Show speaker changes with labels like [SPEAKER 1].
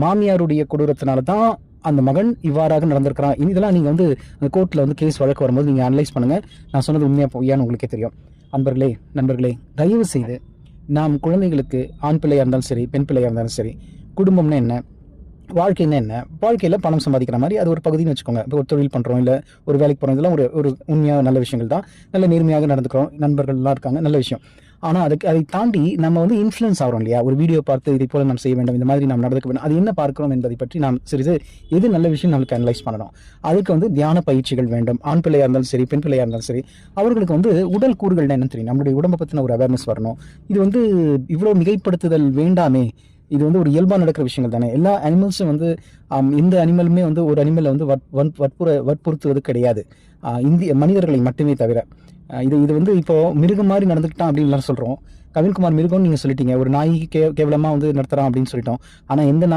[SPEAKER 1] மாமியாருடைய கொடூரத்தினால தான் அந்த மகன் இவ்வாறாக நடந்திருக்கிறான். இதெல்லாம் நீங்கள் வந்து அந்த கோர்ட்டில் வந்து கேஸ் வழக்கு வரும்போது நீங்கள் அனலைஸ் பண்ணுங்கள். நான் சொன்னது உண்மையாக பொய்யான்னு உங்களுக்கே தெரியும். நண்பர்களே, தயவு செய்து நாம் குழந்தைகளுக்கு ஆண் பிள்ளையாக இருந்தாலும் சரி, பெண் பிள்ளையாக இருந்தாலும் சரி, குடும்பம்னா என்ன, வாழ்க்கைன்னா என்ன, வாழ்க்கையில் பணம் சம்பாதிக்கிற மாதிரி அது ஒரு பகுதின்னு வச்சுக்கோங்க. இப்போ ஒரு தொழில் பண்ணுறோம், இல்லை ஒரு வேலைக்கு போகிறோம், இதெல்லாம் ஒரு உண்மையாக நல்ல விஷயங்கள் தான். நல்ல நேர்மையாக நடந்துக்கிறோம், நண்பர்கள்லாம் இருக்காங்க, நல்ல விஷயம். ஆனால் அதை தாண்டி நம்ம வந்து இன்ஃப்ளூயன்ஸ் ஆகிறோம் இல்லையா? ஒரு வீடியோ பார்த்து இதை போல நாம் செய்ய வேண்டும், இந்த மாதிரி நாம் நடந்துக்க வேண்டும், அது என்ன பார்க்கிறோம் என்பதை பற்றி நாம் சிறிது எது நல்ல விஷயம் நம்மளுக்கு அனலைஸ் பண்ணணும். அதுக்கு வந்து தியான பயிற்சிகள் வேண்டும். ஆண் பிள்ளையாக இருந்தாலும் சரி, பெண் பிள்ளையாக இருந்தாலும் சரி, அவர்களுக்கு வந்து உடல் கூறுகள்னா என்னன்னு தெரியும், நம்மளுடைய உடம்பை பற்றின ஒரு அவேர்னஸ் வரணும். இது வந்து இவ்வளோ மிகைப்படுத்துதல் வேண்டாமே. இது வந்து ஒரு இயல்பாக நடக்கிற விஷயங்கள் தானே. எல்லா அனிமல்ஸும் வந்து எந்த அனிமலுமே வந்து ஒரு அனிமலை வந்து வற்புறுத்துவது கிடையாது, இந்திய மனிதர்களை மட்டுமே தவிர. இது வந்து இப்போ மிருகம் மாதிரி நடந்துக்கிட்டான் அப்படின்னு சொல்கிறோம். கவின்குமார் மிருகம்னு நீங்கள் சொல்லிட்டீங்க. ஒரு நாய்க்கு கேவலமாக வந்து நடத்துகிறான் அப்படின்னு சொல்லிட்டோம். ஆனால் எந்த நாய்